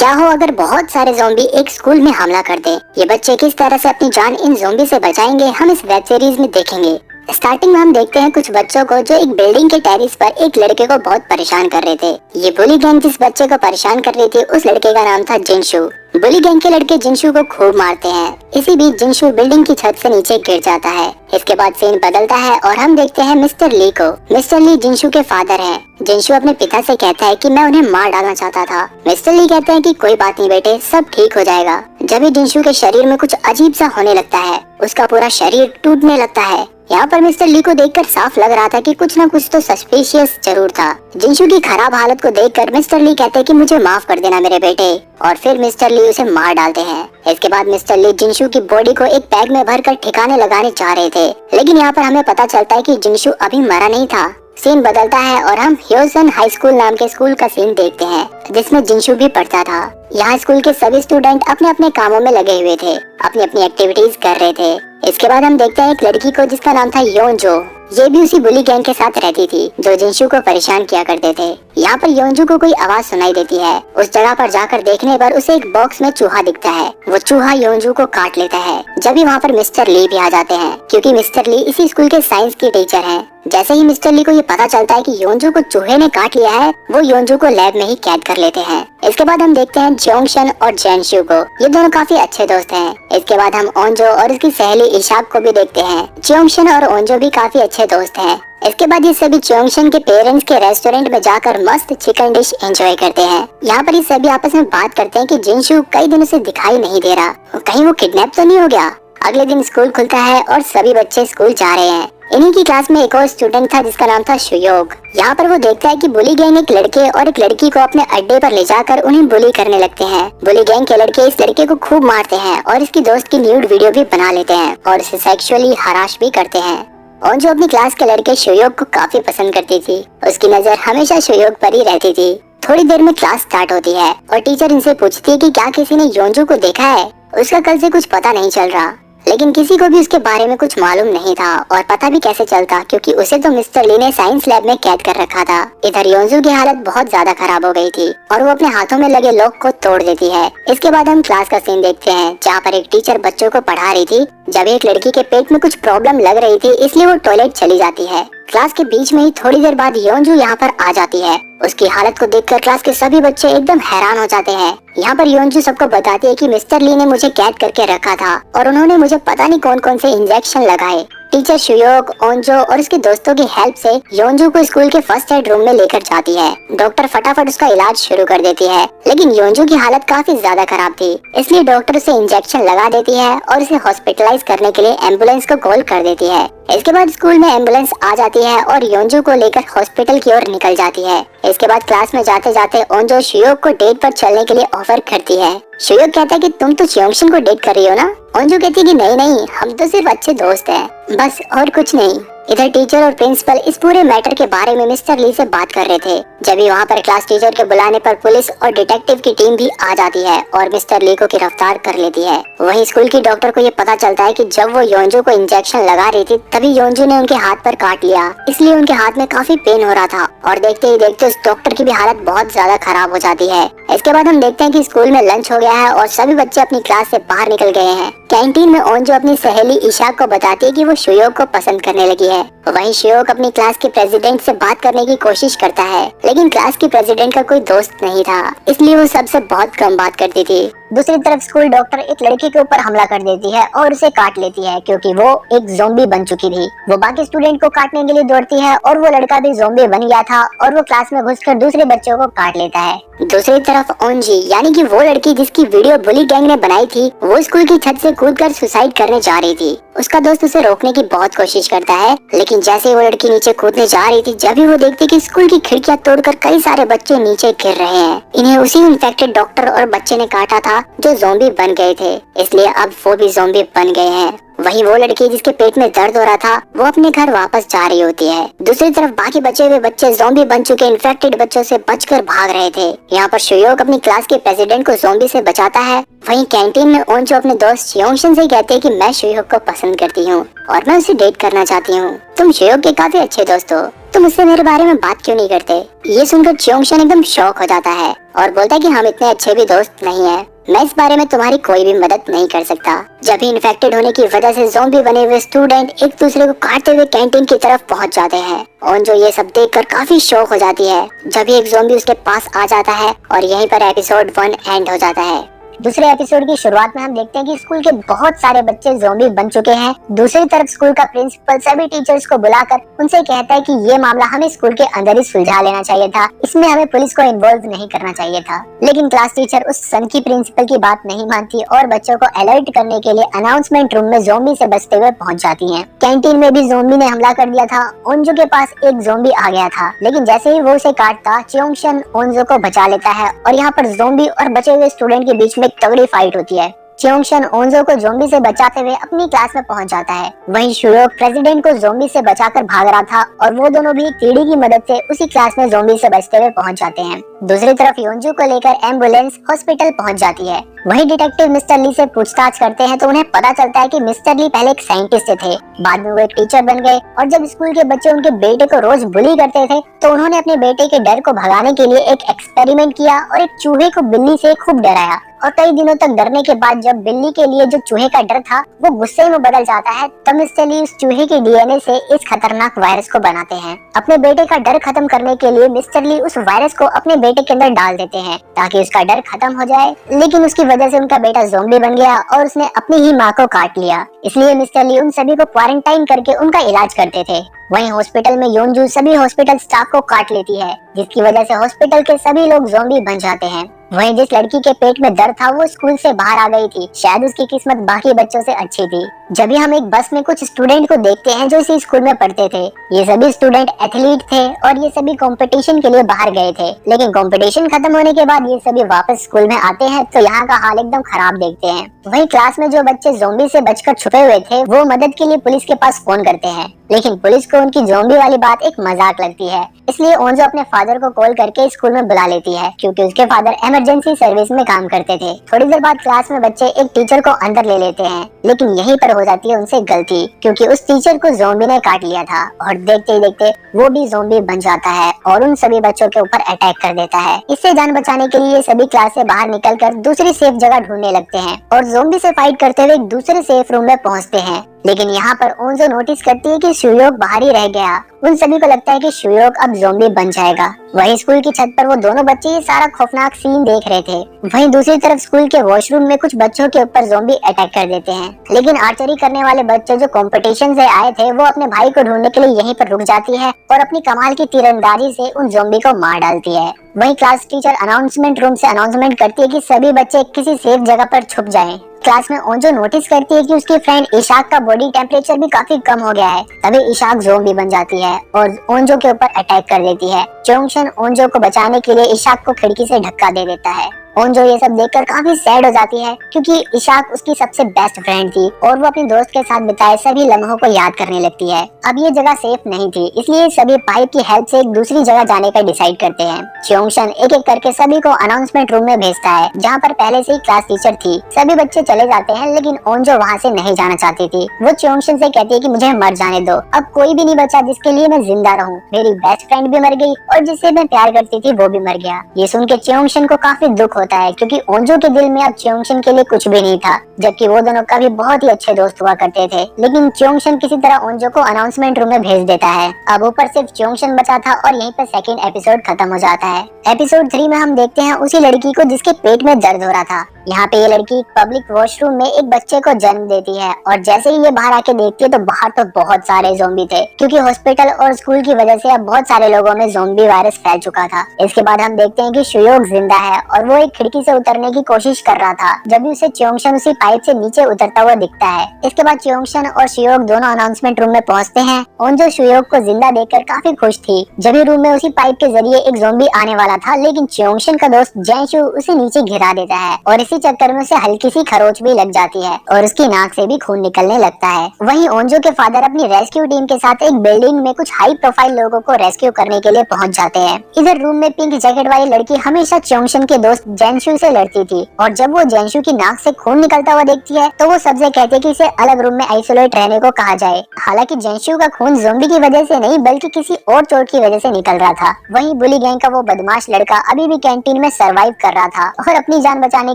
क्या हो अगर बहुत सारे ज़ॉम्बी एक स्कूल में हमला कर दें? ये बच्चे किस तरह से अपनी जान इन ज़ॉम्बी से बचाएंगे, हम इस वेब सीरीज में देखेंगे। स्टार्टिंग में हम देखते हैं कुछ बच्चों को जो एक बिल्डिंग के टेरेस पर एक लड़के को बहुत परेशान कर रहे थे। ये बुली गैंग जिस बच्चे को परेशान कर रही थी उस लड़के का नाम था जिनशु। बुली गैंग के लड़के जिनशु को खूब मारते हैं। इसी बीच जिनशु बिल्डिंग की छत से नीचे गिर जाता है। इसके बाद सीन बदलता है और हम देखते हैं मिस्टर ली को। मिस्टर ली जिनशु के फादर हैं। जिनशु अपने पिता से कहता है कि मैं उन्हें मार डालना चाहता था। मिस्टर ली कहते हैं कि कोई बात नहीं बेटे, सब ठीक हो जाएगा। जब भी जिनशु के शरीर में कुछ अजीब सा होने लगता है, उसका पूरा शरीर टूटने लगता है। यहाँ पर मिस्टर ली को देखकर साफ लग रहा था कि कुछ न कुछ तो सस्पिशियस जरूर था। जिनशु की खराब हालत को देखकर मिस्टर ली कहते हैं कि मुझे माफ कर देना मेरे बेटे, और फिर मिस्टर ली उसे मार डालते हैं। इसके बाद मिस्टर ली जिनशु की बॉडी को एक बैग में भरकर ठिकाने लगाने जा रहे थे, लेकिन यहाँ पर हमें पता चलता है कि जिनशु अभी मरा नहीं था। सीन बदलता है और हम ह्योसन हाई स्कूल नाम के स्कूल का सीन देखते हैं जिसमें जिनशु भी पढ़ता था। यहाँ स्कूल के सभी स्टूडेंट अपने अपने कामों में लगे हुए थे, अपनी अपनी एक्टिविटीज कर रहे थे। इसके बाद हम देखते हैं एक लड़की को जिसका नाम था योंजो। ये भी उसी बुली गैंग के साथ रहती थी जो जिनशु को परेशान किया करते थे। यहाँ पर योंजू को कोई आवाज सुनाई देती है। उस जगह पर जाकर देखने पर उसे एक बॉक्स में चूहा दिखता है। वो चूहा योंजू को काट लेता है। जब भी वहाँ पर मिस्टर ली भी आ जाते हैं, क्योंकि मिस्टर ली इसी स्कूल के साइंस के टीचर हैं। जैसे ही मिस्टर ली को ये पता चलता है कि योंजू को चूहे ने काट लिया है, वो योंजू को लैब में ही कैद कर लेते हैं। इसके बाद हम देखते हैं जोंगशन और जेनशु को। ये दोनों काफी अच्छे दोस्त हैं। इसके बाद हम ओंजो और उसकी सहेली इशाक को भी देखते हैं। जोंगशन और ओंजो भी काफी अच्छे दोस्त हैं। इसके बाद ये सभी जोंगशन के पेरेंट्स के रेस्टोरेंट में जाकर मस्त चिकन डिश एंजॉय करते हैं। यहाँ पर ये सभी आपस में बात करते हैं कि जिनशु कई दिनों से दिखाई नहीं दे रहा, कहीं वो किडनैप तो नहीं हो गया। अगले दिन स्कूल खुलता है और सभी बच्चे स्कूल जा रहे हैं। इन्हीं की क्लास में एक और स्टूडेंट था जिसका नाम था शुयोग। यहाँ पर वो देखता है कि बुली गैंग एक लड़के और एक लड़की को अपने अड्डे पर ले जाकर उन्हें बुली करने लगते हैं। बुली गैंग के लड़के इस लड़के को खूब मारते हैं और इसकी दोस्त की न्यूड वीडियो भी बना लेते हैं और इसे सेक्सुअली हरास भी करते हैं। और जो अपनी क्लास के लड़के शुयोग को काफी पसंद करती थी, उसकी नजर हमेशा शुयोग पर ही रहती थी। थोड़ी देर में क्लास स्टार्ट होती है और टीचर इनसे पूछती है कि क्या किसी ने योंजू को देखा है। उसका कल से कुछ पता नहीं चल रहा, लेकिन किसी को भी उसके बारे में कुछ मालूम नहीं था और पता भी कैसे चलता, क्योंकि उसे तो मिस्टर ली ने साइंस लैब में कैद कर रखा था। इधर योंजू की हालत बहुत ज्यादा खराब हो गई थी और वो अपने हाथों में लगे लॉक को तोड़ देती है। इसके बाद हम क्लास का सीन देखते हैं जहाँ पर एक टीचर बच्चों को पढ़ा रही थी। जब एक लड़की के पेट में कुछ प्रॉब्लम लग रही थी, इसलिए वो टॉयलेट चली जाती है। क्लास के बीच में ही थोड़ी देर बाद योंजू यहाँ पर आ जाती है। उसकी हालत को देखकर क्लास के सभी बच्चे एकदम हैरान हो जाते हैं। यहाँ पर योंजू सबको बताती है कि मिस्टर ली ने मुझे कैद करके रखा था और उन्होंने मुझे पता नहीं कौन कौन से इंजेक्शन लगाए। टीचर शुयोग, ओंजो और उसके दोस्तों की हेल्प से योंजू को स्कूल के फर्स्ट एड रूम में लेकर जाती है। डॉक्टर फटाफट उसका इलाज शुरू कर देती है, लेकिन योंजू की हालत काफी ज्यादा खराब थी, इसलिए डॉक्टर उसे इंजेक्शन लगा देती है और उसे हॉस्पिटलाइज करने के लिए एम्बुलेंस को कॉल कर देती है। इसके बाद स्कूल में एम्बुलेंस आ जाती है और योंजू को लेकर हॉस्पिटल की ओर निकल जाती है। इसके बाद क्लास में जाते जाते ओंजो शुयोग को डेट पर चलने के लिए ऑफर करती है। शुयोग कहता है कि तुम तो जोंगशन को डेट कर रही हो ना। ओंजो कहती है कि नहीं नहीं, हम तो सिर्फ अच्छे दोस्त हैं, बस और कुछ नहीं। इधर टीचर और प्रिंसिपल इस पूरे मैटर के बारे में मिस्टर ली से बात कर रहे थे। जब भी वहाँ पर क्लास टीचर के बुलाने पर पुलिस और डिटेक्टिव की टीम भी आ जाती है और मिस्टर ली को गिरफ्तार कर लेती है। वहीं स्कूल की डॉक्टर को ये पता चलता है कि जब वो योंजू को इंजेक्शन लगा रही थी, तभी योंजू ने उनके हाथ पर काट लिया, इसलिए उनके हाथ में काफी पेन हो रहा था। और देखते ही देखते उस डॉक्टर की भी हालत बहुत ज्यादा खराब हो जाती है। इसके बाद हम देखते हैं कि स्कूल में लंच हो गया है और सभी बच्चे अपनी क्लास से बाहर निकल गए हैं। कैंटीन में ओंजो अपनी सहेली इशाक को बताती है कि वो शुयोग को पसंद करने लगी है। वहीं शुयोग अपनी क्लास के प्रेसिडेंट से बात करने की कोशिश करता है, लेकिन क्लास के प्रेसिडेंट का कोई दोस्त नहीं था, इसलिए वो सबसे बहुत कम बात करती थी। दूसरी तरफ स्कूल डॉक्टर एक लड़के के ऊपर हमला कर देती है और उसे काट लेती है, क्योंकि वो एक ज़ॉम्बी बन चुकी थी। वो बाकी स्टूडेंट को काटने के लिए दौड़ती है और वो लड़का भी ज़ॉम्बी बन गया था और वो क्लास में घुसकर दूसरे बच्चों को काट लेता है। दूसरी तरफ ओंजी यानी कि वो लड़की जिसकी वीडियो बुली गैंग ने बनाई थी, वो स्कूल की छत से कूदकर सुसाइड करने जा रही थी। उसका दोस्त उसे रोकने की बहुत कोशिश करता है, लेकिन जैसे ही वो लड़की नीचे कूदने जा रही थी, जब भी वो देखती कि स्कूल की खिड़कियां तोड़कर कई सारे बच्चे नीचे गिर रहे हैं। इन्हें उसी इन्फेक्टेड डॉक्टर और बच्चे ने काटा था जो ज़ॉम्बी बन गए थे, इसलिए अब वो भी ज़ॉम्बी बन गए हैं। वहीं वो लड़की जिसके पेट में दर्द हो रहा था वो अपने घर वापस जा रही होती है। दूसरी तरफ बाकी बचे हुए बच्चे ज़ॉम्बी बन चुके इन्फेक्टेड बच्चों से बचकर भाग रहे थे। यहाँ पर शुयोग अपनी क्लास के प्रेसिडेंट को ज़ॉम्बी से बचाता है। वहीं कैंटीन में ओंजो अपने दोस्त चियोंगशन से कहते हैं कि मैं शुयोग को पसंद करती हूँ और मैं उसे डेट करना चाहती हूँ। तुम शुयोग के काफी अच्छे दोस्त हो, तुम मुझसे मेरे बारे में बात क्यों नहीं करते? ये सुनकर चियोंगशन एकदम शॉक हो जाता है और बोलता है कि हम इतने अच्छे भी दोस्त नहीं हैं। मैं इस बारे में तुम्हारी कोई भी मदद नहीं कर सकता। जब भी इन्फेक्टेड होने की वजह से ज़ॉम्बी बने हुए स्टूडेंट एक दूसरे को काटते हुए कैंटीन की तरफ पहुंच जाते हैं। ओंजो ये सब देखकर काफी शॉक हो जाती है। जब भी एक ज़ॉम्बी उसके पास आ जाता है और यहीं पर एपिसोड 1 एंड हो जाता है। दूसरे एपिसोड की शुरुआत में हम देखते हैं कि स्कूल के बहुत सारे बच्चे ज़ॉम्बी बन चुके हैं। दूसरी तरफ स्कूल का प्रिंसिपल सभी टीचर्स को बुलाकर उनसे कहता है कि ये मामला हमें स्कूल के अंदर ही सुलझा लेना चाहिए था, इसमें हमें पुलिस को इन्वॉल्व नहीं करना चाहिए था। लेकिन क्लास टीचर उस सनकी प्रिंसिपल की बात नहीं मानती और बच्चों को अलर्ट करने के लिए अनाउंसमेंट रूम में ज़ॉम्बी से बचते हुए पहुंच जाती है। कैंटीन में भी ज़ॉम्बी ने हमला कर दिया था। ओंजो के पास एक ज़ॉम्बी आ गया था, लेकिन जैसे ही वो उसे काटता चियोंगशन ओंजो को बचा लेता है और यहाँ पर ज़ॉम्बी और बचे हुए स्टूडेंट के बीच में तगड़ी फाइट होती है। चियोंगशन ओंजो को ज़ॉम्बी से बचाते हुए अपनी क्लास में पहुंच जाता है। वहीं शुयोग प्रेसिडेंट को ज़ॉम्बी से बचाकर भाग रहा था और वो दोनों भी कीड़ी की मदद से उसी क्लास में ज़ॉम्बी से बचते हुए पहुंच जाते हैं। दूसरी तरफ योंजू को लेकर एम्बुलेंस हॉस्पिटल पहुंच जाती है। वहीं डिटेक्टिव मिस्टर ली से पूछताछ करते हैं तो उन्हें पता चलता है कि मिस्टर ली पहले एक साइंटिस्ट थे, बाद में वो एक टीचर बन गए और जब स्कूल के बच्चे उनके बेटे को रोज बुली करते थे तो उन्होंने अपने बेटे के डर को भगाने के लिए एक एक्सपेरिमेंट किया और एक चूहे को बिल्ली से खूब डराया। और कई दिनों तक डरने के बाद जब बिल्ली के लिए जो चूहे का डर था वो गुस्से में बदल जाता है, तब मिस्टर ली उस चूहे के डीएनए से इस खतरनाक वायरस को बनाते हैं। अपने बेटे का डर खत्म करने के लिए मिस्टर ली उस वायरस को अपने बेटे के अंदर डाल देते हैं ताकि उसका डर खत्म हो जाए, लेकिन उसकी वजह से उनका बेटा ज़ॉम्बी बन गया और उसने अपनी ही माँ को काट लिया। इसलिए मिस्टर ली उन सभी को क्वारंटाइन करके उनका इलाज करते थे। वहीं हॉस्पिटल में योंजू सभी हॉस्पिटल स्टाफ को काट लेती है, जिसकी वजह से हॉस्पिटल के सभी लोग ज़ॉम्बी बन जाते हैं। वहीं जिस लड़की के पेट में दर्द था वो स्कूल से बाहर आ गई थी, शायद उसकी किस्मत बाकी बच्चों से अच्छी थी। जब भी हम एक बस में कुछ स्टूडेंट को देखते हैं जो इसी स्कूल में पढ़ते थे। ये सभी स्टूडेंट एथलीट थे और ये सभी कंपटीशन के लिए बाहर गए थे, लेकिन कंपटीशन खत्म होने के बाद ये सभी वापस स्कूल में आते हैं तो यहाँ का हाल एकदम खराब देखते हैं। वहीं क्लास में जो बच्चे ज़ॉम्बी से बचकर छुपे हुए थे वो मदद के लिए पुलिस के पास फोन करते हैं, लेकिन पुलिस को उनकी ज़ॉम्बी वाली बात एक मजाक लगती है। इसलिए ओंजो अपने फादर को कॉल करके स्कूल में बुला लेती है, क्योंकि उसके फादर इमरजेंसी सर्विस में काम करते थे। थोड़ी देर बाद क्लास में बच्चे एक टीचर को अंदर ले लेते हैं, लेकिन यहीं पर हो जाती है उनसे गलती, क्योंकि उस टीचर को ज़ॉम्बी ने काट लिया था और देखते ही देखते वो भी ज़ॉम्बी बन जाता है और उन सभी बच्चों के ऊपर अटैक कर देता है। इससे जान बचाने के लिए सभी क्लास से बाहर निकलकर दूसरी सेफ जगह ढूंढने लगते हैं और ज़ॉम्बी से फाइट करते हुए एक दूसरे सेफ रूम में पहुंचते हैं। लेकिन यहाँ पर ओंजो नोटिस करती है कि शुयोग बाहर ही रह गया। उन सभी को लगता है कि शुयोग अब ज़ॉम्बी बन जाएगा। वहीं स्कूल की छत पर वो दोनों बच्चे ये सारा खौफनाक सीन देख रहे थे। वहीं दूसरी तरफ स्कूल के वॉशरूम में कुछ बच्चों के ऊपर ज़ॉम्बी अटैक कर देते हैं, लेकिन आर्चरी करने वाले बच्चे जो कंपटीशन से आए थे वो अपने भाई को ढूंढने के लिए यहीं पर रुक जाती है और अपनी कमाल की तीरंदाजी से उन ज़ॉम्बी को मार डालती है। वहीं क्लास टीचर अनाउंसमेंट रूम से अनाउंसमेंट करती है कि सभी बच्चे किसी सेफ जगह पर छुप जाएं। क्लास में ओंजो नोटिस करती है कि उसकी फ्रेंड इशाक का बॉडी टेम्परेचर भी काफी कम हो गया है। तभी इशाक ज़ॉम्बी बन जाती है और ओंजो के ऊपर अटैक कर देती है। चियोंगशन ओंजो को बचाने के लिए इशाक को खिड़की से धक्का दे देता है। ओंजो ये सब देखकर काफी सैड हो जाती है, क्योंकि इशाक उसकी सबसे बेस्ट फ्रेंड थी और वो अपने दोस्त के साथ बिताए सभी लम्हों को याद करने लगती है। अब ये जगह सेफ नहीं थी, इसलिए सभी पाइप की हेल्प से एक दूसरी जगह जाने का डिसाइड करते हैं। चियोंगशन एक एक करके सभी को अनाउंसमेंट रूम में भेजता है, जहाँ पर पहले से ही क्लास टीचर थी। सभी बच्चे चले जाते हैं, लेकिन ओंजो वहाँ से नहीं जाना चाहती थी। वो चियोंगशन से कहती है कि मुझे मर जाने दो, अब कोई भी नहीं बचा जिसके लिए मैं जिंदा रहूं। मेरी बेस्ट फ्रेंड भी मर गई और जिससे मैं प्यार करती थी वो भी मर गया। ये सुन के चियोंगशन को काफी दुख होता है, क्योंकि ओंजो के दिल में अब चियोंगशन के लिए कुछ भी नहीं था, जबकि वो दोनों कभी बहुत ही अच्छे दोस्त हुआ करते थे। लेकिन चियोंगशन किसी तरह ओंजो को अनाउंसमेंट रूम में भेज देता है। अब ऊपर सिर्फ चियोंगशन बचा था और यहीं पर सेकंड एपिसोड खत्म हो जाता है। एपिसोड 3 में हम देखते हैं उसी लड़की को जिसके पेट में दर्द हो रहा था। यहाँ पे ये लड़की पब्लिक वॉशरूम में एक बच्चे को जन्म देती है और जैसे ही ये बाहर आके देखती है तो बाहर तो बहुत सारे ज़ॉम्बी थे, क्योंकि हॉस्पिटल और स्कूल की वजह से अब बहुत सारे लोगों में ज़ॉम्बी वायरस फैल चुका था। इसके बाद हम देखते हैं कि शुयोग जिंदा है और वो एक खिड़की से उतरने की कोशिश कर रहा था, जब भी उसे चियोंगशन उसी पाइप से नीचे उतरता हुआ दिखता है। इसके बाद चियोंगशन और शुयोग दोनों अनाउंसमेंट रूम में पहुँचते हैं। ओंजो शुयोग को जिंदा देखकर काफी खुश थी। जब भी रूम में उसी पाइप के जरिए एक ज़ॉम्बी आने वाला था, लेकिन चियोंगशन का दोस्त जैशु उसे नीचे गिरा देता है और इसी चक्कर में उसे हल्की सी खरोच भी लग जाती है और उसकी नाक से भी खून निकलने लगता है। वहीं ओंजो के फादर अपनी रेस्क्यू टीम के साथ एक बिल्डिंग में कुछ हाई प्रोफाइल लोगों को रेस्क्यू करने के लिए पहुंच जाते हैं। इधर रूम में पिंक जैकेट वाली लड़की हमेशा च्योंगशन के दोस्त जेनशु से लड़ती थी और जब वो जेनशु की नाक से खून निकलता हुआ देखती है तो वो सबसे कहती है कि इसे अलग रूम में आइसोलेट रहने को कहा जाए। हालांकि जेनशु का खून ज़ोंबी की वजह से नहीं बल्कि किसी और चोट की वजह से निकल रहा था। वहीं बुली गैंग का वो बदमाश लड़का अभी भी कैंटीन में सरवाइव कर रहा था और अपनी जान बचाने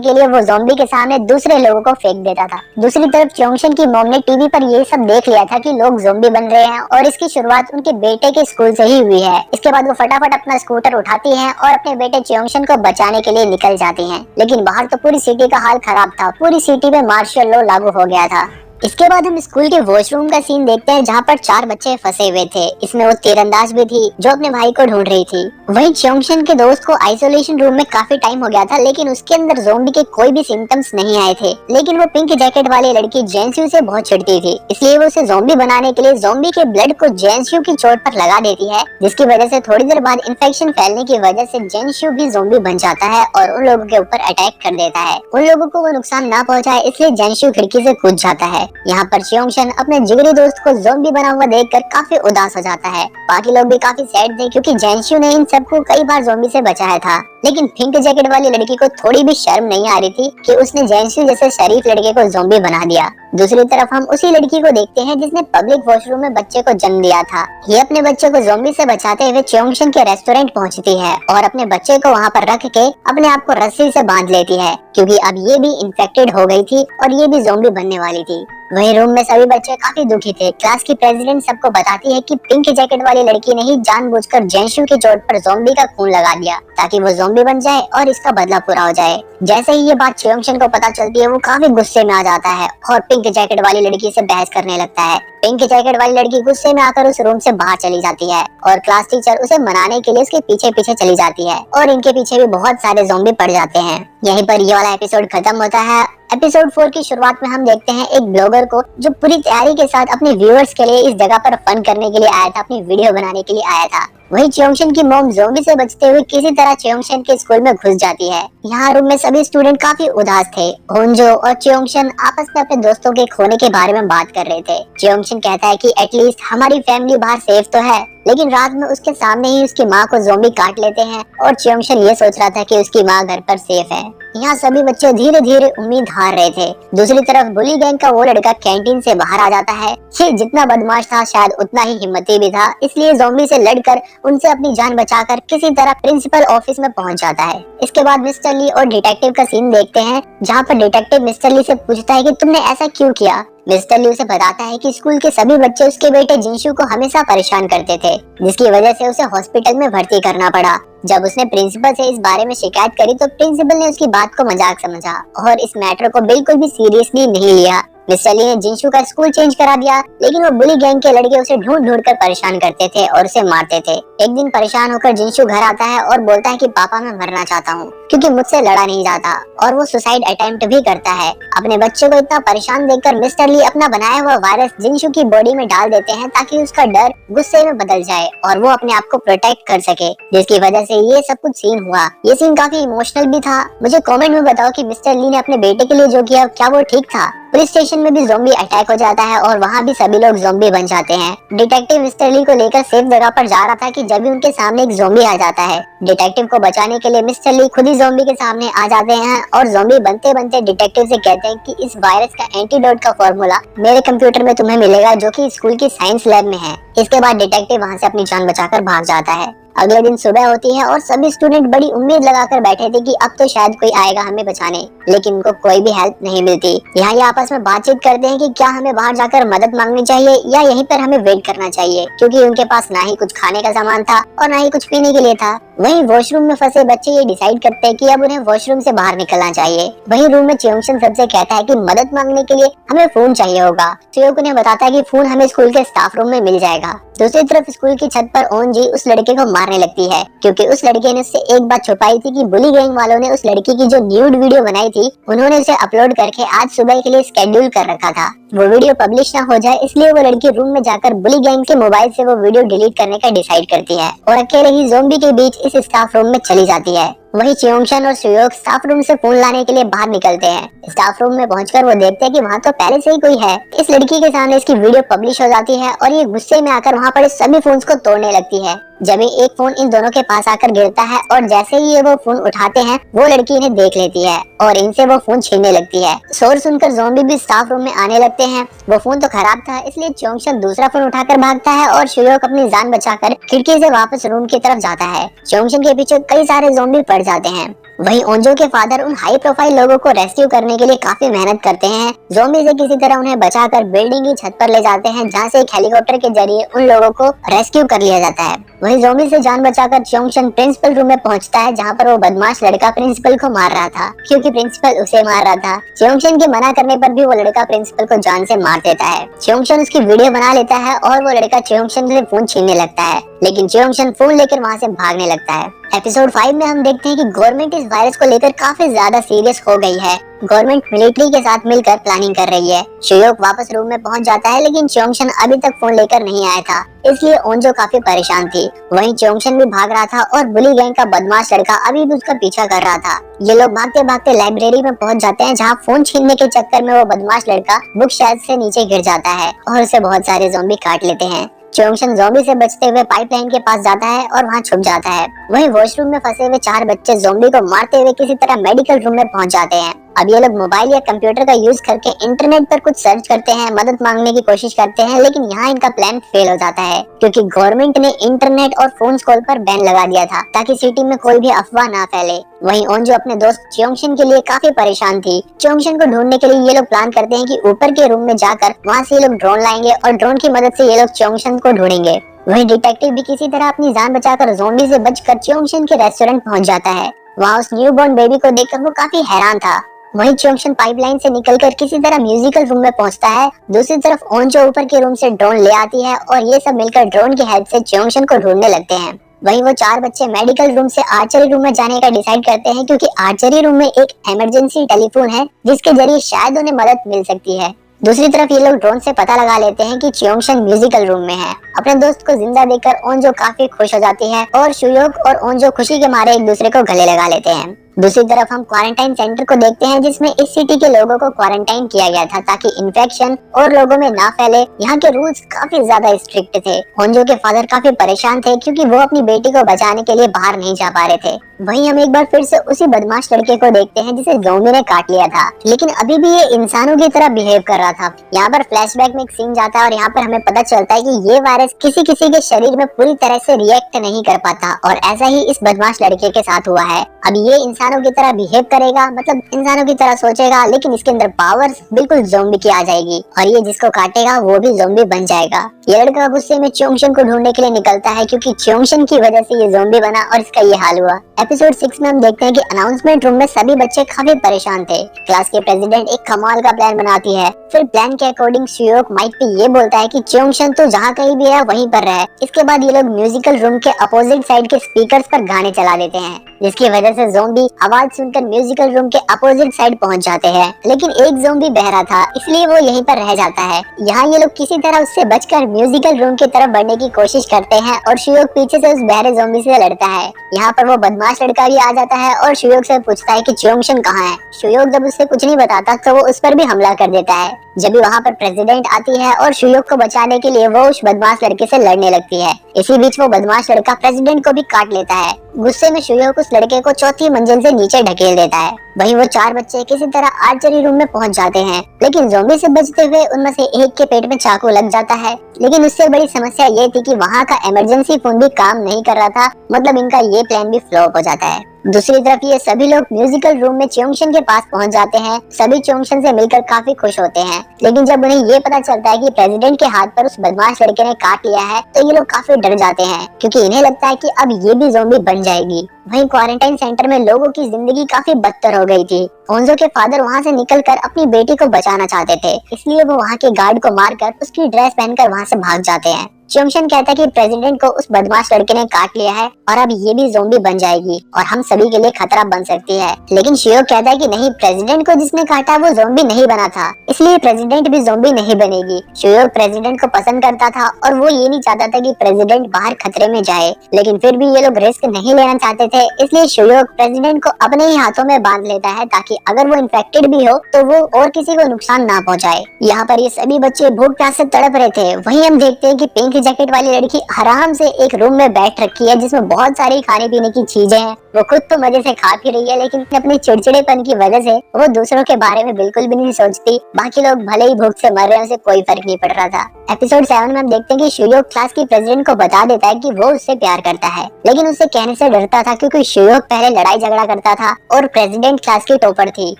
के लिए वो ज़ोंबी के सामने दूसरे लोगों को फेंक देता था। दूसरी तरफ च्योंगशन की मॉम ने टीवी पर ये सब देख लिया था कि लोग ज़ोंबी बन रहे हैं और इसकी शुरुआत उनके बेटे के स्कूल से ही हुई है। इसके बाद वो फटाफट अपना स्कूटर उठाती है और अपने बेटे च्योंगशन को बचाने के लिए निकल जाती है। लेकिन बाहर तो पूरी सिटी का हाल खराब था, पूरी सिटी में मार्शल लॉ लागू हो गया था। इसके बाद हम स्कूल के वॉशरूम का सीन देखते हैं जहाँ पर 4 बच्चे फंसे हुए थे। इसमें वो तीरंदाज भी थी जो अपने भाई को ढूंढ रही थी। वहीं च्योंगशन के दोस्त को आइसोलेशन रूम में काफी टाइम हो गया था लेकिन उसके अंदर ज़ोंबी के कोई भी सिम्टम्स नहीं आए थे। लेकिन वो पिंक जैकेट वाली लड़की जेनशु से बहुत चिढ़ती थी, इसलिए वो उसे ज़ोंबी बनाने के लिए ज़ोंबी के ब्लड को जेनशु की चोट पर लगा देती है, जिसकी वजह से थोड़ी देर बाद इन्फेक्शन फैलने की वजह से जेनशु भी ज़ोंबी बन जाता है और उन लोगों के ऊपर अटैक कर देता है। उन लोगों को वो नुकसान ना पहुँचाए इसलिए जेनशु खिड़की से कूद जाता है। यहाँ पर च्योंगशन अपने जिगरी दोस्त को ज़ोंबी बना हुआ देखकर काफी उदास हो जाता है। बाकी लोग भी काफी सैड थे क्योंकि जेनशु ने इन सबको कई बार ज़ोंबी से बचाया था। लेकिन पिंक जैकेट वाली लड़की को थोड़ी भी शर्म नहीं आ रही थी कि उसने जेनशु जैसे शरीफ लड़के को ज़ोंबी बना दिया। दूसरी तरफ हम उसी लड़की को देखते हैं जिसने पब्लिक वॉशरूम में बच्चे को जन्म दिया था। ये अपने बच्चे को ज़ोंबी से बचाते हुए च्योंगशन के रेस्टोरेंट पहुंचती है और अपने बच्चे को वहां पर रख के अपने आप को रस्सी से बांध लेती है क्योंकि अब ये भी इन्फेक्टेड हो गई थी और ये भी ज़ोंबी बनने वाली थी। वहीं रूम में सभी बच्चे काफी दुखी थे। क्लास की प्रेसिडेंट सबको बताती है कि पिंक जैकेट वाली लड़की ने ही जानबूझकर जेनशु की चोट पर ज़ोंबी का खून लगा दिया ताकि वो ज़ोंबी बन जाए और इसका बदला पूरा हो जाए। जैसे ही ये बात च्योंगशन को पता चलती है वो काफी गुस्से में आ जाता है और पिंक जैकेट वाली लड़की से बहस करने लगता है। पिंक जैकेट वाली लड़की गुस्से में आकर उस रूम से बाहर चली जाती है और क्लास टीचर उसे मनाने के लिए उसके पीछे पीछे चली जाती है और इनके पीछे भी बहुत सारे ज़ोंबी पड़ जाते हैं। यहीं पर ये वाला एपिसोड खत्म होता है। एपिसोड 4 की शुरुआत में हम देखते हैं एक ब्लॉगर को जो पूरी तैयारी के साथ अपने व्यूअर्स के लिए इस जगह पर फन करने के लिए आया था, अपनी वीडियो बनाने के लिए आया था। वहीं च्योंगशन की मॉम ज़ोंबी से बचते हुए किसी तरह च्योंगशन के स्कूल में घुस जाती है। यहाँ रूम में सभी स्टूडेंट काफी उदास थे। होंजो और च्योंगशन आपस में अपने दोस्तों के खोने के बारे में बात कर रहे थे। च्योंगशन कहता है कि एटलीस्ट हमारी फैमिली बाहर सेफ तो है, लेकिन रात में उसके सामने ही उसकी माँ को ज़ोंबी काट लेते हैं और च्योंगशन ये सोच रहा था कि उसकी माँ घर पर सेफ है। यहाँ सभी बच्चे धीरे धीरे उम्मीद हार रहे थे। दूसरी तरफ बुली गैंग का वो लड़का कैंटीन से बाहर आ जाता है। ये जितना बदमाश था शायद उतना ही हिम्मती भी था, इसलिए ज़ोंबी से लड़कर उनसे अपनी जान बचाकर किसी तरह प्रिंसिपल ऑफिस में पहुंच जाता है। इसके बाद मिस्टर ली और डिटेक्टिव का सीन देखते हैं जहाँ पर डिटेक्टिव मिस्टर ली से पूछता है कि तुमने ऐसा क्यों किया। मिस्टर ली उसे बताता है कि स्कूल के सभी बच्चे उसके बेटे जिनशु को हमेशा परेशान करते थे, जिसकी वजह से उसे हॉस्पिटल में भर्ती करना पड़ा। जब उसने प्रिंसिपल से इस बारे में शिकायत करी तो प्रिंसिपल ने उसकी बात को मजाक समझा और इस मैटर को बिल्कुल भी सीरियसली नहीं लिया। मिस्टर ली ने जिनशु का स्कूल चेंज करा दिया, लेकिन वो बुली गैंग के लड़के उसे ढूंढ ढूंढ कर परेशान करते थे और उसे मारते थे। एक दिन परेशान होकर जिनशु घर आता है और बोलता है कि पापा मैं मरना चाहता हूँ क्योंकि मुझसे लड़ा नहीं जाता, और वो सुसाइड अटेम्प्ट भी करता है। अपने बच्चे को इतना परेशान देखकर मिस्टर ली अपना बनाया हुआ वायरस जिनशु की बॉडी में डाल देते हैं ताकि उसका डर गुस्से में बदल जाए और वो अपने आप को प्रोटेक्ट कर सके, जिसकी वजह से ये सब कुछ सीन हुआ। ये सीन काफी इमोशनल भी था। मुझे कमेंट में बताओ कि मिस्टर ली ने अपने बेटे के लिए जो किया क्या वो ठीक था। पुलिस स्टेशन में भी ज़ोंबी अटैक हो जाता है और वहाँ भी सभी लोग ज़ोंबी बन जाते हैं। डिटेक्टिव मिस्टर ली को लेकर सेफ जगह पर जा रहा था कि जब भी उनके सामने एक ज़ोंबी आ जाता है। डिटेक्टिव को बचाने के लिए मिस्टर ली खुद ही ज़ोंबी के सामने आ जाते हैं और ज़ोंबी बनते बनते डिटेक्टिव से कहते हैं कि इस वायरस का एंटीडोट का फॉर्मूला मेरे कंप्यूटर में तुम्हें मिलेगा जो कि स्कूल की साइंस लैब में है। इसके बाद डिटेक्टिव वहाँ से अपनी जान बचाकर भाग जाता है। अगले दिन सुबह होती है और सभी स्टूडेंट बड़ी उम्मीद लगाकर बैठे थे कि अब तो शायद कोई आएगा हमें बचाने, लेकिन उनको कोई भी हेल्प नहीं मिलती। यहाँ ये आपस में बातचीत करते हैं कि क्या हमें बाहर जाकर मदद मांगनी चाहिए या यहीं पर हमें वेट करना चाहिए, क्योंकि उनके पास ना ही कुछ खाने का सामान था और ना ही कुछ पीने के लिए था। वहीं वॉशरूम में फंसे बच्चे ये डिसाइड करते हैं कि अब उन्हें वॉशरूम से बाहर निकलना चाहिए। वहीं रूम में च्योंगशन सबसे कहता है कि मदद मांगने के लिए हमें फोन चाहिए होगा। च्योंग उन्हें बताता है कि फोन हमें स्कूल के स्टाफ रूम में मिल जाएगा। दूसरी तरफ स्कूल की छत पर ओनजी उस लड़के को मारने लगती है क्योंकि उस लड़के ने उससे एक बात छुपाई थी कि बुली गैंग वालों ने उस लड़की की जो न्यूड वीडियो बनाई थी उन्होंने उसे अपलोड करके आज सुबह के लिए स्केड्यूल कर रखा था। वो वीडियो पब्लिश ना हो जाए इसलिए वो लड़की रूम में जाकर बुली गैंग के मोबाइल से वो वीडियो डिलीट करने का डिसाइड करती है और अकेले ही ज़ोंबी के बीच इस स्टाफ रूम में चली जाती है। वही च्योंगशन और सुयोग स्टाफ रूम से फोन लाने के लिए बाहर निकलते हैं। स्टाफ रूम में पहुंचकर वो देखते हैं कि वहाँ तो पहले से ही कोई है। इस लड़की के सामने इसकी वीडियो पब्लिश हो जाती है और ये गुस्से में आकर वहाँ पड़े सभी फोन्स को तोड़ने लगती है। जब एक फोन इन दोनों के पास आकर गिरता है और जैसे ही ये वो फोन उठाते हैं वो लड़की इन्हें देख लेती है और इनसे वो फोन छीनने लगती है। शोर सुनकर ज़ॉम्बी भी स्टाफ रूम में आने लगते हैं। वो फोन तो खराब था इसलिए च्योंगशन दूसरा फोन उठाकर भागता है और सुयोग अपनी जान बचाकर खिड़की से वापस रूम की तरफ जाता है। च्योंगशन के पीछे कई सारे ज़ॉम्बी पड़ जाते हैं। वहीं ओंजो के फादर उन हाई प्रोफाइल लोगों को रेस्क्यू करने के लिए काफी मेहनत करते हैं। ज़ॉम्बी से किसी तरह उन्हें बचाकर बिल्डिंग की छत पर ले जाते हैं जहां से एक हेलीकॉप्टर के जरिए उन लोगों को रेस्क्यू कर लिया जाता है। वहीं ज़ॉम्बी से जान बचाकर च्योंगशन प्रिंसिपल रूम में पहुंचता है जहां पर वो बदमाश लड़का प्रिंसिपल को मार रहा था क्योंकि प्रिंसिपल उसे मार रहा था। च्योंगशन के मना करने पर भी वो लड़का प्रिंसिपल को जान से मार देता है। च्योंगशन उसकी वीडियो बना लेता है और वो लड़का च्योंगशन से फोन छीनने लगता है लेकिन च्योंगशन फोन लेकर वहाँ से भागने लगता है। एपिसोड 5 में हम देखते हैं कि गवर्नमेंट इस वायरस को लेकर काफी ज्यादा सीरियस हो गई है। गवर्नमेंट मिलिट्री के साथ मिलकर प्लानिंग कर रही है। सुयोग वापस रूम में पहुंच जाता है लेकिन च्योंगशन अभी तक फोन लेकर नहीं आया था इसलिए ओंजो काफी परेशान थी। वहीं च्योंगशन भी भाग रहा था और बुली गैंग का बदमाश लड़का अभी भी उसका पीछा कर रहा था। ये लोग भागते भागते लाइब्रेरी में पहुंच जाते हैं जहां फोन छीनने के चक्कर में वो बदमाश लड़का बुक शेल्फ से नीचे गिर जाता है और उसे बहुत सारे ज़ॉम्बी काट लेते हैं। च्योंगशन ज़ॉम्बी से बचते हुए पाइपलाइन के पास जाता है और वहां छुप जाता है। वहीं वॉशरूम में फंसे हुए 4 बच्चे ज़ॉम्बी को मारते हुए किसी तरह मेडिकल रूम में पहुंच जाते हैं। अब ये लोग मोबाइल या कंप्यूटर का यूज करके इंटरनेट पर कुछ सर्च करते हैं, मदद मांगने की कोशिश करते हैं लेकिन यहाँ इनका प्लान फेल हो जाता है क्योंकि गवर्नमेंट ने इंटरनेट और फोन कॉल पर बैन लगा दिया था ताकि सिटी में कोई भी अफवाह ना फैले। वहीं ओंजो अपने दोस्त च्योंगशन के लिए काफी परेशान थी। च्योंगशन को ढूंढने के लिए ये लोग प्लान करते हैं कि ऊपर के रूम में जाकर वहाँ से ये लोग ड्रोन लाएंगे और ड्रोन की मदद से ये लोग च्योंगशन को ढूंढेंगे। वहीं डिटेक्टिव भी किसी तरह अपनी जान बचाकर ज़ॉम्बी से बचकर च्योंगशन के रेस्टोरेंट पहुंच जाता है। वहाँ उस न्यूबॉर्न बेबी को देखकर वो काफी हैरान था। वहीं च्योंगशन पाइपलाइन से निकलकर किसी तरह म्यूजिकल रूम में पहुंचता है। दूसरी तरफ ओंजो ऊपर के रूम से ड्रोन ले आती है और ये सब मिलकर ड्रोन की हेल्प से च्योंगशन को ढूंढने लगते हैं। वहीं वो 4 बच्चे मेडिकल रूम से आर्चरी रूम में जाने का डिसाइड करते हैं क्योंकि आर्चरी रूम में एक इमरजेंसी टेलीफोन है जिसके जरिए शायद उन्हें मदद मिल सकती है। दूसरी तरफ ये लोग ड्रोन से पता लगा लेते हैं कि च्योंगशन म्यूजिकल रूम में है। अपने दोस्त को जिंदा देखकर ओंजो काफी खुश हो जाती है और सुयोग और ओंजो खुशी के मारे एक दूसरे को गले लगा लेते हैं। दूसरी तरफ हम क्वारंटाइन सेंटर को देखते हैं जिसमें इस सिटी के लोगों को क्वारंटाइन किया गया था ताकि इन्फेक्शन और लोगों में ना फैले। यहाँ के रूल्स काफी ज्यादा स्ट्रिक्ट थे। ओंजो के फादर काफी परेशान थे क्योंकि वो अपनी बेटी को बचाने के लिए बाहर नहीं जा पा रहे थे। वहीं हम एक बार फिर से उसी बदमाश लड़के को देखते हैं जिसे ज़ॉम्बी ने काट लिया था लेकिन अभी भी ये इंसानों की तरह बिहेव कर रहा था। यहाँ पर फ्लैशबैक में एक सीन जाता है और यहाँ पर हमें पता चलता है कि ये वायरस किसी किसी के शरीर में पूरी तरह से रिएक्ट नहीं कर पाता और ऐसा ही इस बदमाश लड़के के साथ हुआ है। अब ये इंसानों की तरह बिहेव करेगा, मतलब इंसानों की तरह सोचेगा लेकिन इसके अंदर पावर्स बिल्कुल ज़ॉम्बी की आ जाएगी और ये जिसको काटेगा वो भी ज़ॉम्बी बन जाएगा। ये लड़का गुस्से में च्योंगशन को ढूंढने के लिए निकलता है क्योंकि च्योंगशन की वजह से ये ज़ॉम्बी बना और इसका ये हाल हुआ। एपिसोड 6 में हम देखते हैं कि अनाउंसमेंट रूम में सभी बच्चे काफी परेशान थे। क्लास के प्रेसिडेंट एक कमाल का प्लान बनाती है। फिर प्लान के अकॉर्डिंग सुयोग माइक पे ये बोलता है कि च्योंगशन तो जहाँ कहीं भी है वहीं पर रहे। इसके बाद ये लोग म्यूजिकल रूम के अपोजिट साइड के स्पीकर्स पर गाने चला देते हैं जिसकी वजह से ज़ॉम्बी आवाज सुनकर म्यूजिकल रूम के अपोजिट साइड पहुंच जाते हैं लेकिन एक ज़ॉम्बी बहरा था इसलिए वो यहीं पर रह जाता है। यहाँ ये लोग किसी तरह उससे बचकर म्यूजिकल रूम की तरफ बढ़ने की कोशिश करते हैं और सुयोग पीछे से उस बहरे ज़ॉम्बी से लड़ता है। यहाँ पर वो बदमाश लड़का भी आ जाता है और सुयोग से पूछता है कि च्योंगशन कहाँ है। सुयोग जब उससे कुछ नहीं बताता तो वो उस पर भी हमला कर देता है। जब भी वहाँ पर प्रेसिडेंट आती है और सुयोग को बचाने के लिए वो उस बदमाश लड़के से लड़ने लगती है। इसी बीच वो बदमाश लड़का प्रेसिडेंट को भी काट लेता है। गुस्से में सुयोग उस लड़के को 4थी मंजिल से नीचे ढकेल देता है। वहीं वो 4 बच्चे किसी तरह आर्चरी रूम में पहुंच जाते हैं लेकिन ज़ॉम्बी से बचते हुए उनमें से एक के पेट में चाकू लग जाता है। लेकिन उससे बड़ी समस्या ये थी कि वहाँ का इमरजेंसी फोन भी काम नहीं कर रहा था, मतलब इनका ये प्लान भी फ्लॉप हो जाता है। दूसरी तरफ ये सभी लोग म्यूजिकल रूम में च्योंगशन के पास पहुंच जाते हैं। सभी च्योंगशन से मिलकर काफी खुश होते हैं लेकिन जब उन्हें ये पता चलता है कि प्रेसिडेंट के हाथ पर उस बदमाश लड़के ने काट लिया है तो ये लोग काफी डर जाते हैं क्योंकि इन्हें लगता है कि अब ये भी ज़ॉम्बी बन जाएगी। वहीं क्वारंटाइन सेंटर में लोगों की जिंदगी काफी बदतर हो गई थी। ओंजो के फादर वहाँ से निकलकर अपनी बेटी को बचाना चाहते थे इसलिए वो वहाँ के गार्ड को मारकर उसकी ड्रेस पहनकर वहाँ से भाग जाते हैं। च्योंगशन कहता है कि प्रेसिडेंट को उस बदमाश लड़के ने काट लिया है और अब ये भी ज़ॉम्बी बन जाएगी और हम सभी के लिए खतरा बन सकती है। लेकिन शियोक कहता है कि नहीं, प्रेसिडेंट को जिसने काटा वो ज़ॉम्बी नहीं बना था, इसलिए प्रेसिडेंट भी ज़ॉम्बी नहीं बनेगी। शियोक प्रेसिडेंट को पसंद करता था और वो ये नहीं चाहता था कि प्रेसिडेंट बाहर खतरे में जाए, लेकिन फिर भी ये लोग रिस्क नहीं लेना चाहते थे, इसलिए शियोक प्रेसिडेंट को अपने ही हाथों में बांध लेता है ताकि अगर वो इन्फेक्टेड भी हो तो वो और किसी को नुकसान ना पहुंचाए। यहाँ पर ये सभी बच्चे भूख प्यास से तड़प रहे थे। वहीं हम देखते हैं कि पिंक जैकेट वाली लड़की आराम से एक रूम में बैठ रखी है जिसमें बहुत सारी खाने पीने की चीजें हैं। वो खुद तो मजे से खा पी रही है, लेकिन अपने चिड़चिड़ेपन की वजह से वो दूसरों के बारे में बिल्कुल भी नहीं सोचती। बाकी लोग भले ही भूख से मर रहे हैं, उसे कोई फर्क नहीं पड़ रहा था। एपिसोड 7 में हम देखते हैं कि शियोक क्लास की प्रेसिडेंट को बता देता है कि वो उससे प्यार करता है, लेकिन उससे कहने से डरता था क्योंकि शियोक पहले लड़ाई झगड़ा करता था और प्रेसिडेंट क्लास की टॉपर थी।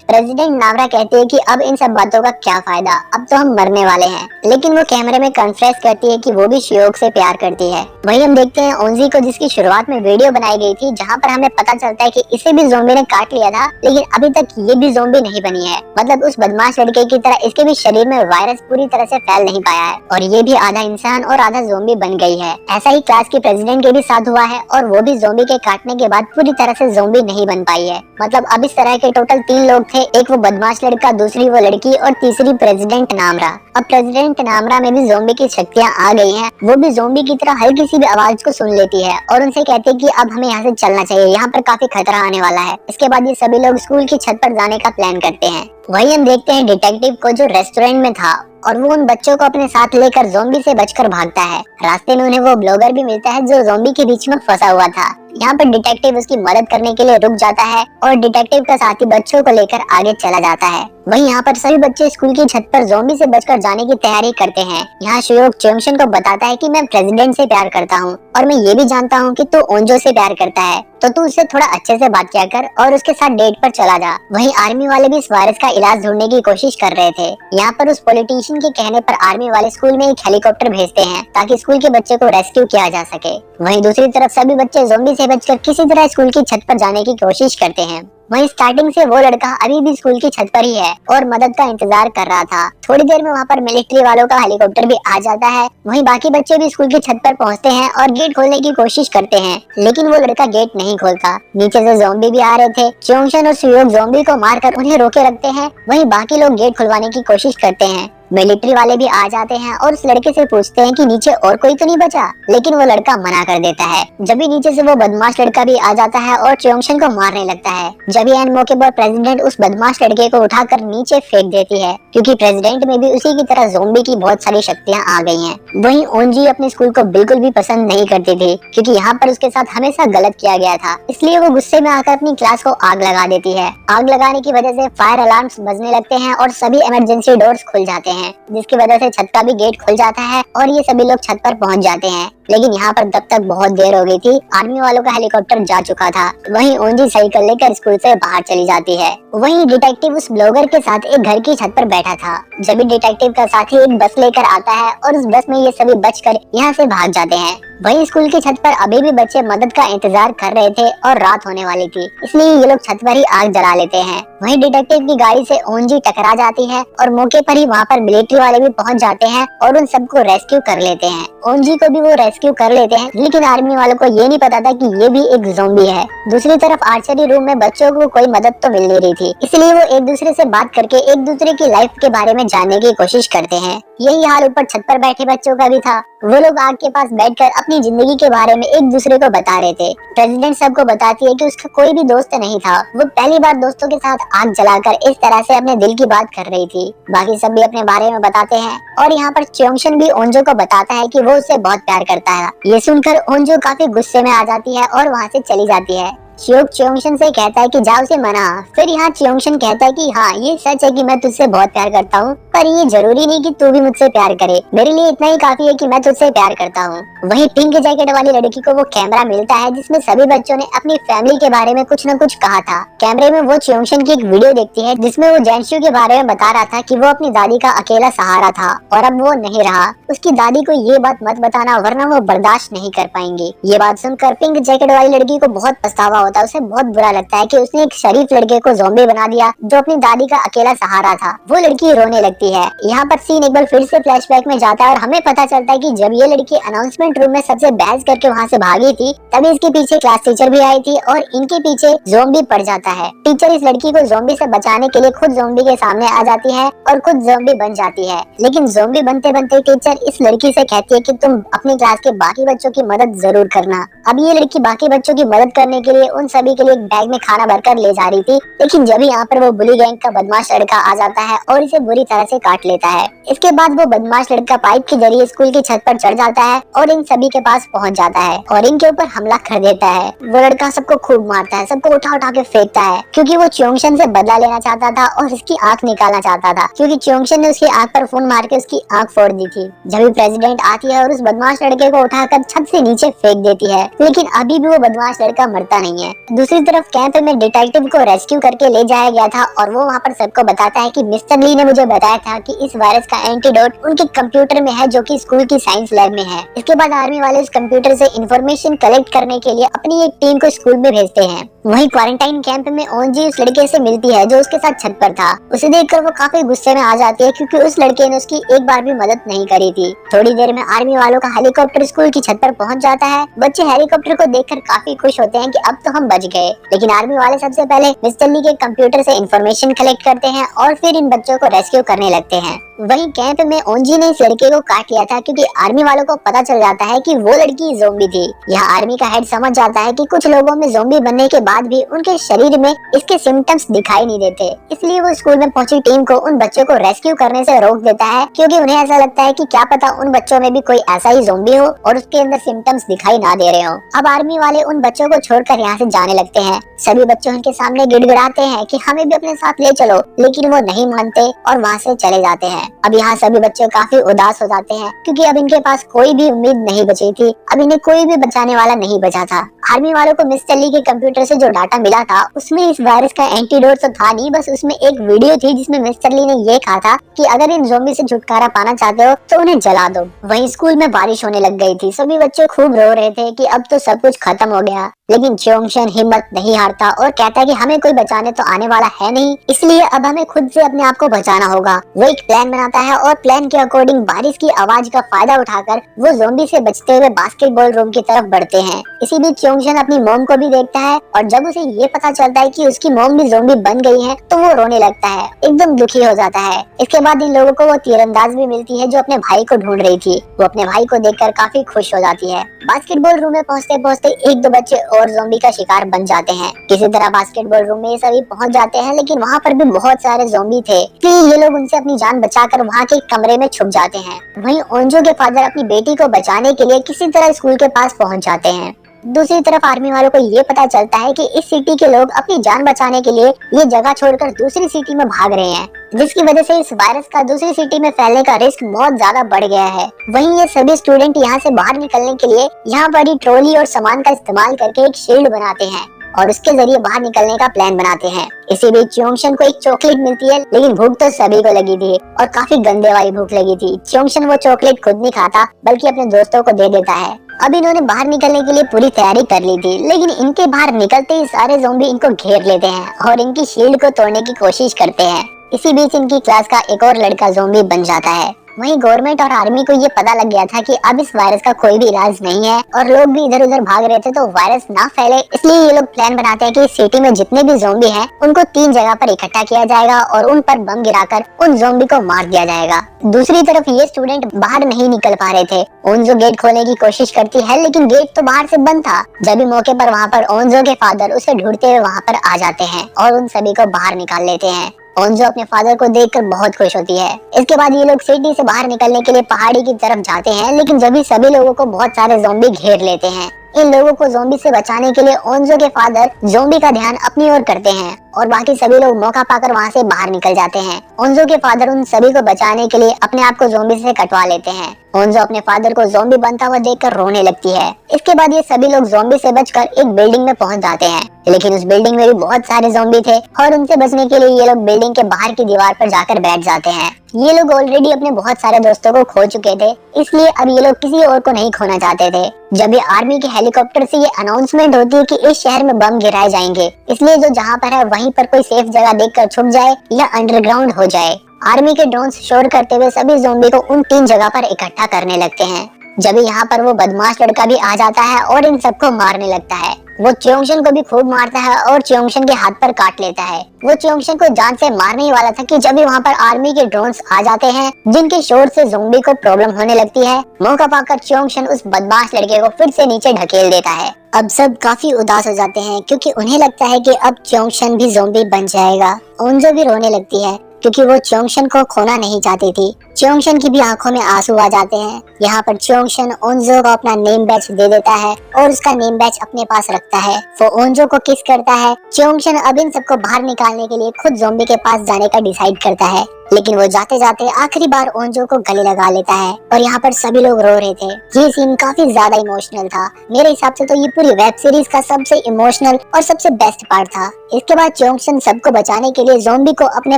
प्रेसिडेंट नामरा कहती है कि अब इन सब बातों का क्या फायदा, अब तो हम मरने वाले हैं, लेकिन वो कैमरे में कन्फेस करती है कि वो भी शियोक से प्यार करती है। वहीं हम देखते हैं ओंजी को, जिसकी शुरुआत में वीडियो बनाई गई थी जहाँ पर हमें पता चलता है कि इसे भी ज़ॉम्बी ने काट लिया था, लेकिन अभी तक ये भी ज़ॉम्बी नहीं बनी है। मतलब उस बदमाश लड़के की तरह इसके भी शरीर में वायरस पूरी तरह से फैल नहीं पाया है और ये भी आधा इंसान और आधा ज़ॉम्बी बन गई है। ऐसा ही क्लास की प्रेसिडेंट के भी साथ हुआ है और वो भी ज़ॉम्बी के काटने के बाद पूरी तरह से ज़ॉम्बी नहीं बन पाई है। मतलब अब इस तरह के टोटल 3 लोग थे, एक वो बदमाश लड़का, दूसरी वो लड़की और तीसरी प्रेसिडेंट नामरा। अब प्रेसिडेंट नामरा में भी ज़ॉम्बी की शक्तियाँ आ गई हैं। वो भी ज़ॉम्बी की तरह हल्की सी भी आवाज को सुन लेती है और उनसे कहती है कि अब हमें यहाँ से चलना चाहिए, यहाँ पर काफी खतरा आने वाला है। इसके बाद ये सभी लोग स्कूल की छत पर जाने का प्लान करते हैं। वहीं हम देखते हैं डिटेक्टिव को, जो रेस्टोरेंट में था और वो उन बच्चों को अपने साथ लेकर ज़ॉम्बी से बचकर भागता है। रास्ते में उन्हें वो ब्लॉगर भी मिलता है जो ज़ॉम्बी के बीच में फंसा हुआ था। यहाँ पर डिटेक्टिव उसकी मदद करने के लिए रुक जाता है और डिटेक्टिव का साथी बच्चों को लेकर आगे चला जाता है। वहीं यहाँ पर सभी बच्चे स्कूल की छत पर ज़ॉम्बी से बचकर जाने की तैयारी करते हैं। यहाँ शियोक च्योंगशन को बताता है कि मैं प्रेसिडेंट से प्यार करता हूँ और मैं ये भी जानता हूँ कि तू ओंजो से प्यार करता है, तो तू उससे थोड़ा अच्छे से बात किया कर और उसके साथ डेट पर चला जा। वहीं आर्मी वाले भी इस वायरस का इलाज ढूंढने की कोशिश कर रहे थे। यहाँ पर उस पॉलिटिशियन के कहने पर आर्मी वाले स्कूल में एक हेलीकॉप्टर भेजते हैं ताकि स्कूल के बच्चे को रेस्क्यू किया जा सके। वहीं दूसरी तरफ सभी बच्चे ज़ॉम्बी से बचकर किसी तरह स्कूल की छत पर जाने की कोशिश करते हैं। वहीं स्टार्टिंग से वो लड़का अभी भी स्कूल की छत पर ही है और मदद का इंतजार कर रहा था। थोड़ी देर में वहाँ पर मिलिट्री वालों का हेलीकॉप्टर भी आ जाता है। वहीं बाकी बच्चे भी स्कूल की छत पर पहुँचते हैं और गेट खोलने की कोशिश करते हैं, लेकिन वो लड़का गेट नहीं खोलता। नीचे से ज़ॉम्बी भी आ रहे थे। च्योंगशन और शियोक ज़ॉम्बी को मारकर उन्हें रोके रखते हैं। वहीं बाकी लोग गेट खुलवाने की कोशिश करते हैं। मिलिट्री वाले भी आ जाते हैं और उस लड़के से पूछते हैं कि नीचे और कोई तो नहीं बचा, लेकिन वो लड़का मना कर देता है। जब भी नीचे से वो बदमाश लड़का भी आ जाता है और च्योंगशन को मारने लगता है। जब ही एन मौके पर प्रेसिडेंट उस बदमाश लड़के को उठाकर नीचे फेंक देती है, क्योंकि प्रेसिडेंट में भी उसी की तरह ज़ॉम्बी की बहुत सारी शक्तियाँ आ गई हैं। वहीं ओंजी अपने स्कूल को बिल्कुल भी पसंद नहीं करती थी, क्योंकि यहाँ पर उसके साथ हमेशा गलत किया गया था, इसलिए वो गुस्से में आकर अपनी क्लास को आग लगा देती है। आग लगाने की वजह से फायर अलार्म्स बजने लगते हैं और सभी इमरजेंसी डोर्स खुल जाते हैं, जिसकी वजह से छत का भी गेट खुल जाता है और ये सभी लोग छत पर पहुंच जाते हैं। लेकिन यहाँ पर तब तक बहुत देर हो गई थी, आर्मी वालों का हेलीकॉप्टर जा चुका था। वहीं ओंजी साइकिल लेकर स्कूल से बाहर चली जाती है। वहीं डिटेक्टिव उस ब्लॉगर के साथ एक घर की छत पर बैठा था। जब भी डिटेक्टिव का साथी एक बस लेकर आता है और उस बस में ये सभी बचकर यहाँ से भाग जाते हैं। वहीं स्कूल की छत पर अभी भी बच्चे मदद का इंतजार कर रहे थे और रात होने वाली थी, इसलिए ये लोग छत पर ही आग जला लेते हैं। वहीं डिटेक्टिव की गाड़ी से ओंजी टकरा जाती है और मौके पर ही वहाँ पर मिलिट्री वाले भी पहुँच जाते हैं और उन सबको रेस्क्यू कर लेते हैं। ओंजी को भी वो रेस्क्यू कर लेते हैं, लेकिन आर्मी वालों को ये नहीं पता था कि ये भी एक ज़ॉम्बी है। दूसरी तरफ आर्चरी रूम में बच्चों को कोई मदद तो मिल नहीं रही थी, इसलिए वो एक दूसरे से बात करके एक दूसरे की लाइफ के बारे में जानने की कोशिश करते हैं। यही हाल ऊपर छत पर बैठे बच्चों का भी था। वो लोग आग के पास बैठकर अपनी जिंदगी के बारे में एक दूसरे को बता रहे थे। प्रेसिडेंट सबको बताती है कि उसका कोई भी दोस्त नहीं था, वो पहली बार दोस्तों के साथ आग जलाकर इस तरह से अपने दिल की बात कर रही थी। बाकी सब भी अपने बारे में बताते हैं और यहाँ पर च्योंगशन भी ओंजो को बताता है कि वो उससे बहुत प्यार करता है। ये सुनकर ओंजो काफी गुस्से में आ जाती है और वहाँ से चली जाती है। शियोक च्योंगशन से कहता है कि जा उसे मना। फिर यहाँ च्योंगशन कहता है कि हाँ, ये सच है कि मैं तुझसे बहुत प्यार करता हूँ, पर ये जरूरी नहीं कि तू भी मुझसे प्यार करे। मेरे लिए इतना ही काफी है कि मैं तुझसे प्यार करता हूँ। वहीं पिंक जैकेट वाली लड़की को वो कैमरा मिलता है जिसमें सभी बच्चों ने अपनी फैमिली के बारे में कुछ न कुछ कहा था। कैमरे में वो च्योंगशन की एक वीडियो देखती है जिसमें वो जेंशु के बारे में बता रहा था कि वो अपनी दादी का अकेला सहारा था और अब वो नहीं रहा। उसकी दादी को ये बात मत बताना, वरना वो बर्दाश्त नहीं कर पाएंगी। ये बात सुनकर पिंक जैकेट वाली लड़की को बहुत पछतावा होता है। उसे बहुत बुरा लगता है कि उसने एक शरीफ लड़के को ज़ॉम्बी बना दिया जो अपनी दादी का अकेला सहारा था। वो लड़की रोने लगती लगती है। यहाँ पर सीन एक बार फिर से फ्लैशबैक में जाता है और हमें पता चलता है कि जब ये लड़की अनाउंसमेंट रूम में सबसे बहस करके वहाँ से भागी थी, तभी इसके पीछे क्लास टीचर भी आई थी और इनके पीछे ज़ॉम्बी पड़ जाता है। टीचर इस लड़की को ज़ॉम्बी से बचाने के लिए खुद ज़ॉम्बी के सामने आ जाती है और खुद ज़ॉम्बी बन जाती है। लेकिन ज़ॉम्बी बनते बनते टीचर इस लड़की से कहती है कि तुम अपनी क्लास के बाकी बच्चों की मदद जरूर करना। अब ये लड़की बाकी बच्चों की मदद करने के लिए उन सभी के लिए एक बैग में खाना भरकर ले जा रही थी, लेकिन जब यहाँ पर वो बुली गैंग का बदमाश लड़का आ जाता है और इसे बुरी तरह से काट लेता है। इसके बाद वो बदमाश लड़का पाइप के जरिए स्कूल की छत पर चढ़ जाता है और इन सभी के पास पहुंच जाता है और इनके ऊपर हमला कर देता है। वो लड़का सबको खूब मारता है, सबको उठा उठा के फेंकता है, क्योंकि वो च्योंगशन से बदला लेना चाहता था और उसकी आंख निकालना चाहता था, क्योंकि च्योंगशन ने उसकी आंख पर फोन मार के उसकी आंख फोड़ दी थी। जब भी प्रेसिडेंट आती है और उस बदमाश लड़के को उठाकर छत से नीचे फेंक देती है, लेकिन अभी भी वो बदमाश लड़का मरता नहीं है। दूसरी तरफ कैंप में डिटेक्टिव को रेस्क्यू करके ले जाया गया था और वो वहाँ पर सबको बताता है कि मिस्टर ली ने मुझे बताया था कि इस वायरस का एंटीडोट उनके कंप्यूटर में है, जो कि स्कूल की साइंस लैब में है। इसके बाद आर्मी वाले उस कंप्यूटर से इंफॉर्मेशन कलेक्ट करने के लिए अपनी एक टीम को स्कूल में भेजते हैं। वहीं क्वारंटाइन कैंप में ओंजी उस लड़के से मिलती है जो उसके साथ छत पर था। उसे देखकर वो काफी गुस्से में आ जाती है, क्योंकि उस लड़के ने उसकी एक बार भी मदद नहीं करी थी। थोड़ी देर में आर्मी वालों का हेलीकॉप्टर स्कूल की छत पर पहुंच जाता है। बच्चे हेलीकॉप्टर को देखकर काफी खुश होते हैं कि अब तो हम बच गए, लेकिन आर्मी वाले सबसे पहले मिस्टर ली के कंप्यूटर से इंफॉर्मेशन कलेक्ट करते हैं और फिर इन बच्चों को रेस्क्यू करने लगते हैं। वहीं कैंप में ओंजी ने इस लड़के को काट लिया था, क्योंकि आर्मी वालों को पता चल जाता है कि वो लड़की ज़ॉम्बी थी। यहाँ आर्मी का हेड समझ जाता है कि कुछ लोगों में ज़ॉम्बी बनने के बाद भी उनके शरीर में इसके सिम्टम्स दिखाई नहीं देते, इसलिए वो स्कूल में पहुंची टीम को उन बच्चों को रेस्क्यू करने से रोक देता है, क्योंकि उन्हें ऐसा लगता है कि क्या पता उन बच्चों में भी कोई ऐसा ही ज़ॉम्बी हो और उसके अंदर सिम्टम्स दिखाई ना दे रहे हो। अब आर्मी वाले उन बच्चों को छोड़कर यहाँ से जाने लगते हैं। सभी बच्चे उनके सामने गिड़गिड़ाते हैं कि हमें भी अपने साथ ले चलो, लेकिन वो नहीं मानते और वहाँ से चले जाते हैं। अब यहाँ सभी बच्चे काफी उदास हो जाते हैं, क्योंकि अब इनके पास कोई भी उम्मीद नहीं बची थी। अब इन्हें कोई भी बचाने वाला नहीं बचा था। आर्मी वालों को मिस्टर ली के कंप्यूटर से जो डाटा मिला था उसमें इस वायरस का एंटीडोट तो था नहीं, बस उसमें एक वीडियो थी जिसमें मिस्टर ली ने ये कहा था कि अगर इन ज़ॉम्बी से छुटकारा पाना चाहते हो तो उन्हें जला दो। वहीं स्कूल में बारिश होने लग गई थी। सभी बच्चे खूब रो रहे थे कि अब तो सब कुछ खत्म हो गया, लेकिन च्योंगशन हिम्मत नहीं हारता और कहता है कि हमें कोई बचाने तो आने वाला है नहीं, इसलिए अब हमें खुद से अपने आप को बचाना होगा। वो एक प्लान बनाता है और प्लान के अकॉर्डिंग बारिश की आवाज का फायदा उठाकर वो ज़ॉम्बी से बचते हुए बास्केटबॉल रूम की तरफ बढ़ते हैं। इसी बीच च्योंगशन अपनी मॉम को भी देखता है और जब उसे ये पता चलता है कि उसकी मॉम भी ज़ॉम्बी बन गई है तो वो रोने लगता है, एकदम दुखी हो जाता है। इसके बाद इन लोगों को वो तीरंदाज भी मिलती है जो अपने भाई को ढूंढ रही थी। वो अपने भाई को देखकर काफी खुश हो जाती है। बास्केटबॉल रूम में पहुंचते पहुंचते एक दो बच्चे और ज़ॉम्बी का शिकार बन जाते हैं। किसी तरह बास्केटबॉल रूम में ये सभी पहुंच जाते हैं, लेकिन वहाँ पर भी बहुत सारे ज़ॉम्बी थे, इसलिए ये लोग उनसे अपनी जान बचाकर वहाँ के कमरे में छुप जाते हैं। वहीं ओंजो के फादर अपनी बेटी को बचाने के लिए किसी तरह स्कूल के पास पहुंच जाते हैं। दूसरी तरफ आर्मी वालों को ये पता चलता है कि इस सिटी के लोग अपनी जान बचाने के लिए ये जगह छोड़कर दूसरी सिटी में भाग रहे हैं, जिसकी वजह से इस वायरस का दूसरी सिटी में फैलने का रिस्क बहुत ज्यादा बढ़ गया है। वहीं ये सभी स्टूडेंट यहाँ से बाहर निकलने के लिए यहाँ पर ही ट्रॉली और सामान का इस्तेमाल करके एक शील्ड बनाते हैं और उसके जरिए बाहर निकलने का प्लान बनाते हैं। इसी बीच च्योंगशन को एक चॉकलेट मिलती है, लेकिन भूख तो सभी को लगी थी और काफी गंदे वाली भूख लगी थी। च्योंगशन वो चॉकलेट खुद नहीं खाता बल्कि अपने दोस्तों को दे देता है। अब इन्होंने बाहर निकलने के लिए पूरी तैयारी कर ली थी, लेकिन इनके बाहर निकलते ही सारे ज़ॉम्बी इनको घेर लेते हैं और इनकी शील्ड को तोड़ने की कोशिश करते हैं। इसी बीच इनकी क्लास का एक और लड़का ज़ॉम्बी बन जाता है। वहीं गवर्नमेंट और आर्मी को ये पता लग गया था कि अब इस वायरस का कोई भी इलाज नहीं है और लोग भी इधर उधर भाग रहे थे तो वायरस ना फैले, इसलिए ये लोग प्लान बनाते हैं कि इस सिटी में जितने भी ज़ॉम्बी हैं उनको 3 जगह पर इकट्ठा किया जाएगा और उन पर बम गिराकर उन ज़ॉम्बी को मार दिया जाएगा। दूसरी तरफ ये स्टूडेंट बाहर नहीं निकल पा रहे थे। ओंजो गेट खोलने की कोशिश करती है, लेकिन गेट तो बाहर से बंद था। जब भी मौके पर वहाँ पर ओंजो के फादर उसे ढूंढते हुए वहाँ पर आ जाते हैं और उन सभी को बाहर निकाल लेते हैं। ओंजो अपने फादर को देखकर बहुत खुश होती है। इसके बाद ये लोग सिटी से बाहर निकलने के लिए पहाड़ी की तरफ जाते हैं, लेकिन जब भी सभी लोगों को बहुत सारे ज़ॉम्बी घेर लेते हैं। इन लोगों को ज़ॉम्बी से बचाने के लिए ओंजो के फादर ज़ॉम्बी का ध्यान अपनी ओर करते हैं और बाकी सभी लोग मौका पाकर वहाँ से बाहर निकल जाते हैं। ओंजो के फादर उन सभी को बचाने के लिए अपने आप को ज़ॉम्बी से कटवा लेते हैं। ओंजो अपने फादर को ज़ॉम्बी बनता हुआ देखकर रोने लगती है। इसके बाद ये सभी लोग ज़ॉम्बी से बचकर एक बिल्डिंग में पहुंच जाते हैं, लेकिन उस बिल्डिंग में भी बहुत सारे ज़ॉम्बी थे और उनसे बचने के लिए ये लोग बिल्डिंग के बाहर की दीवार पर जाकर बैठ जाते हैं। ये लोग ऑलरेडी अपने बहुत सारे दोस्तों को खो चुके थे, इसलिए अब ये लोग किसी और को नहीं खोना चाहते थे। जब ये आर्मी के हेलीकॉप्टर से ये अनाउंसमेंट होती है कि इस शहर में बम गिराए जाएंगे, इसलिए जो जहाँ पर है वहीं पर कोई सेफ जगह देखकर छुप जाए या अंडरग्राउंड हो जाए। आर्मी के ड्रोन्स शोर करते हुए सभी ज़ोंबी को उन 3 जगह पर इकट्ठा करने लगते हैं। जब यहाँ पर वो बदमाश लड़का भी आ जाता है और इन सबको मारने लगता है। वो च्योंगशन को भी खूब मारता है और च्योंगशन के हाथ पर काट लेता है। वो च्योंगशन को जान से मारने ही वाला था कि जब भी वहाँ पर आर्मी के ड्रोन्स आ जाते हैं जिनके शोर से ज़ोंबी को प्रॉब्लम होने लगती है। मौका पाकर च्योंगशन उस बदमाश लड़के को फिर से नीचे ढकेल देता है। अब सब काफी उदास हो जाते हैं क्योंकि उन्हें लगता है कि अब च्योंगशन भी ज़ोंबी बन जाएगा। ओंजो भी रोने लगती है क्योंकि वो च्योंगशन को खोना नहीं चाहती थी। च्योंगशन की भी आंखों में आंसू आ जाते हैं। यहाँ पर च्योंगशन ओंजो को अपना नेम बैच दे देता है और उसका नेम बैच अपने पास रखता है। वो ओंजो को किस करता है। च्योंगशन अब इन सबको बाहर निकालने के लिए खुद ज़ोंबी के पास जाने का डिसाइड करता है, लेकिन वो जाते जाते आखिरी बार ओंजो को गले लगा लेता है और यहाँ पर सभी लोग रो रहे थे। ये सीन काफी ज्यादा इमोशनल था। मेरे हिसाब से तो ये पूरी वेब सीरीज का सबसे इमोशनल और सबसे बेस्ट पार्ट था। इसके बाद च्योंगशन सबको बचाने के लिए ज़ोंबी को अपने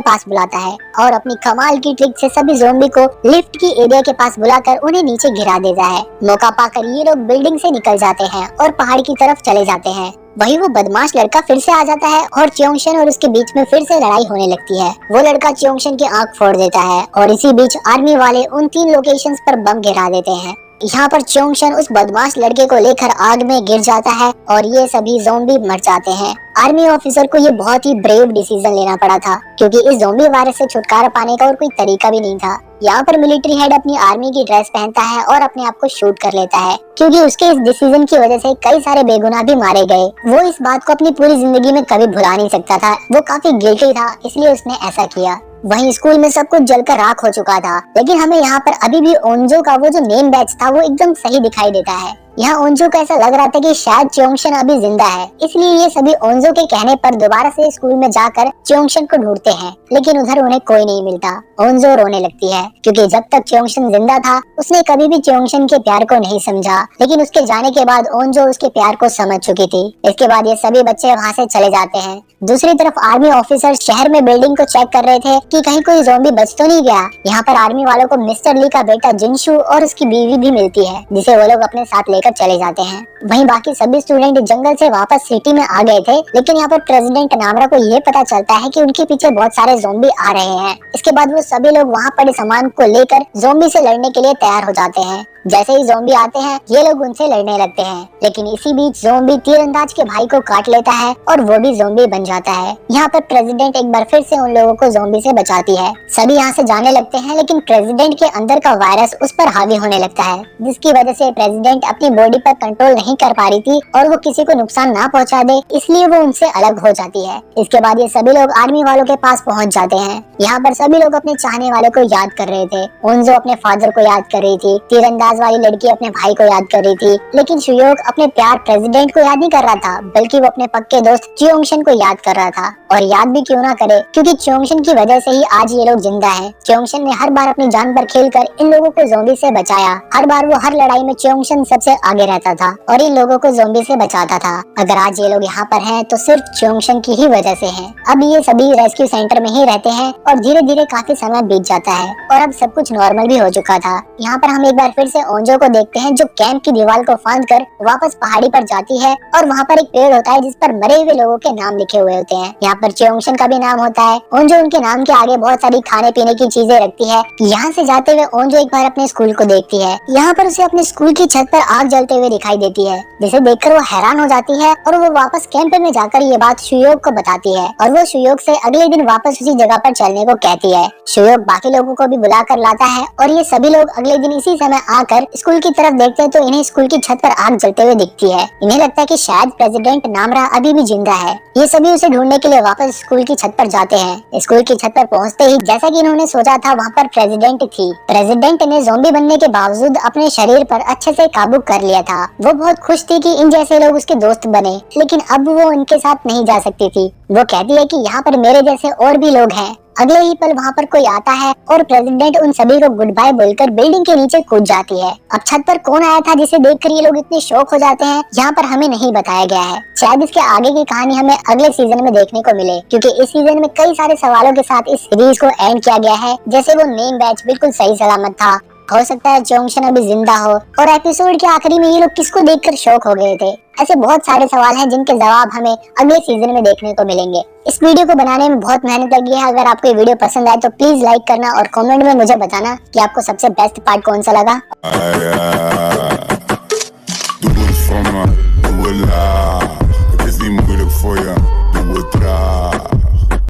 पास बुलाता है और अपनी कमाल की ट्रिक से सभी ज़ोंबी को लिफ्ट की एरिया के पास बुलाकर उन्हें नीचे गिरा देता है। मौका पाकर ये लोग बिल्डिंग से निकल जाते हैं और पहाड़ की तरफ चले जाते हैं। वही वो बदमाश लड़का फिर से आ जाता है और च्योंगशन और उसके बीच में फिर से लड़ाई होने लगती है। वो लड़का च्योंगशन की आंख फोड़ देता है और इसी बीच आर्मी वाले उन 3 लोकेशंस पर बम गिरा देते हैं। यहाँ पर च्योंगशन उस बदमाश लड़के को लेकर आग में गिर जाता है और ये सभी ज़ोंबी मर जाते हैं। आर्मी ऑफिसर को ये बहुत ही ब्रेव डिसीजन लेना पड़ा था क्योंकि इस ज़ोंबी वायरस से छुटकारा पाने का और कोई तरीका भी नहीं था। यहाँ पर मिलिट्री हेड अपनी आर्मी की ड्रेस पहनता है और अपने आप को शूट कर लेता है क्योंकि उसके इस डिसीजन की वजह से कई सारे बेगुनाह भी मारे गए। वो इस बात को अपनी पूरी जिंदगी में कभी भुला नहीं सकता था। वो काफी गिल्टी था, इसलिए उसने ऐसा किया। वहीं स्कूल में सब कुछ जलकर राख हो चुका था, लेकिन हमें यहाँ पर अभी भी ओंजो का वो जो नेम बैच था वो एकदम सही दिखाई देता है। यहाँ ओंजो को ऐसा लग रहा था कि शायद च्योंगशन अभी जिंदा है, इसलिए ये सभी ओंजो के कहने पर दोबारा से स्कूल में जाकर च्योंगशन को ढूंढते हैं, लेकिन उधर उन्हें कोई नहीं मिलता। ओंजो रोने लगती है क्योंकि जब तक च्योंगशन जिंदा था उसने कभी भी च्योंगशन के प्यार को नहीं समझा, लेकिन उसके जाने के बाद ओंजो उसके प्यार को समझ चुकी थी। इसके बाद ये सभी बच्चे वहाँ से चले जाते हैं। दूसरी तरफ आर्मी ऑफिसर शहर में बिल्डिंग को चेक कर रहे थे कि कहीं कोई ज़ोंबी बच तो नहीं गया। यहाँ पर आर्मी वालों को मिस्टर ली का बेटा जिनशू और उसकी बीवी भी मिलती है, जिसे वो लोग अपने साथ लेकर चले जाते हैं। वहीं बाकी सभी स्टूडेंट जंगल से वापस सिटी में आ गए थे, लेकिन यहाँ पर प्रेसिडेंट नामरा को ये पता चलता है कि उनके पीछे बहुत सारे ज़ोंबी आ रहे हैं। इसके बाद वो सभी लोग वहाँ पड़े सामान को लेकर ज़ोंबी से लड़ने के लिए तैयार हो जाते हैं। जैसे ही ज़ोंबी आते हैं ये लोग उनसे लड़ने लगते हैं, लेकिन इसी बीच ज़ोंबी तीरंदाज के भाई को काट लेता है और वो भी ज़ोंबी बन जाता है। यहाँ पर प्रेसिडेंट एक बार फिर से उन लोगों को ज़ोंबी से बचाती है। सभी यहाँ से जाने लगते हैं, लेकिन प्रेसिडेंट के अंदर का वायरस उस पर हावी होने लगता है, जिसकी वजह से प्रेसिडेंट अपनी बॉडी पर कंट्रोल नहीं कर पा रही थी और वो किसी को नुकसान ना पहुँचा दे, इसलिए वो उनसे अलग हो जाती है। इसके बाद ये सभी लोग आर्मी वालों के पास पहुँच जाते हैं। यहाँ पर सभी लोग अपने चाहने वाले को याद कर रहे थे। ओंजो अपने फादर को याद कर रही थी, तीरंदाज वाली लड़की अपने भाई को याद कर रही थी, लेकिन शुयोक अपने प्यार प्रेसिडेंट को याद नहीं कर रहा था, बल्कि वो अपने पक्के दोस्त च्योंगशन को याद कर रहा था। और याद भी क्यों ना करे, क्योंकि च्योंगशन की वजह से ही आज ये लोग जिंदा हैं। च्योंगशन ने हर बार अपनी जान पर खेलकर इन लोगों को ज़ोंबी से बचाया। हर बार वो हर लड़ाई में च्योंगशन सबसे आगे रहता था और इन लोगों को ज़ोंबी से बचाता था। अगर आज ये लोग यहाँ पर हैं तो सिर्फ च्योंगशन की ही वजह से है। अब ये सभी रेस्क्यू सेंटर में ही रहते हैं और धीरे धीरे काफी समय बीत जाता है और अब सब कुछ नॉर्मल भी हो चुका था। यहाँ पर हम एक बार फिर से ओंजो को देखते हैं जो कैंप की दीवार को फांद कर वापस पहाड़ी पर जाती है और वहाँ पर एक पेड़ होता है जिस पर मरे हुए लोगों के नाम लिखे हुए होते हैं। यहाँ पर च्योंगशन का भी नाम होता है। ओंजो उनके नाम के आगे बहुत सारी खाने पीने की चीजें रखती है। यहाँ से जाते हुए ओंजो एक बार अपने स्कूल को देखती है। यहाँ पर उसे अपने स्कूल की छत पर आग जलते हुए दिखाई देती है, जिसे देखकर वो हैरान हो जाती है और वो वापस कैंप में जाकर ये बात शुयोक को बताती है और वो शुयोक से अगले दिन वापस उसी जगह पर चलने को कहती है। शुयोक बाकी लोगों को भी बुला कर लाता है और ये सभी लोग अगले दिन इसी समय आकर स्कूल की तरफ देखते हैं तो इन्हें स्कूल की छत पर आग जलते हुए दिखती है। इन्हें लगता है कि शायद प्रेसिडेंट नामरा अभी भी जिंदा है। ये सभी उसे ढूंढने के लिए वापस स्कूल की छत पर जाते हैं। स्कूल की छत पर पहुंचते ही जैसा कि इन्होंने सोचा था वहाँ पर प्रेसिडेंट थी। प्रेसिडेंट ने ज़ोंबी बनने के बावजूद अपने शरीर पर अच्छे से काबू कर लिया था। वो बहुत खुश थी कि इन जैसे लोग उसके दोस्त बने, लेकिन अब वो उनके साथ नहीं जा सकती थी। वो कहती है कि यहाँ पर मेरे जैसे और भी लोग हैं। अगले ही पल वहाँ पर कोई आता है और प्रेसिडेंट उन सभी को गुड बाय बोलकर बिल्डिंग के नीचे कूद जाती है। अब छत पर कौन आया था जिसे देखकर ये लोग इतने शॉक हो जाते हैं, यहाँ पर हमें नहीं बताया गया है। शायद इसके आगे की कहानी हमें अगले सीजन में देखने को मिले, क्योंकि इस सीजन में कई सारे सवालों के साथ इस सीरीज को एंड किया गया है। जैसे वो नेम बैच बिल्कुल सही सलामत था, हो सकता है च्योंगशन अभी जिंदा हो, और एपिसोड के आखिरी में ये लोग किसको देखकर शॉक हो गए थे। ऐसे बहुत सारे सवाल हैं जिनके जवाब हमें अगले सीजन में देखने को मिलेंगे। इस वीडियो को बनाने में बहुत मेहनत लगी है। अगर आपको ये वीडियो पसंद आए तो प्लीज लाइक करना और कमेंट में मुझे बताना कि आपको सबसे बेस्ट पार्ट कौन सा लगा।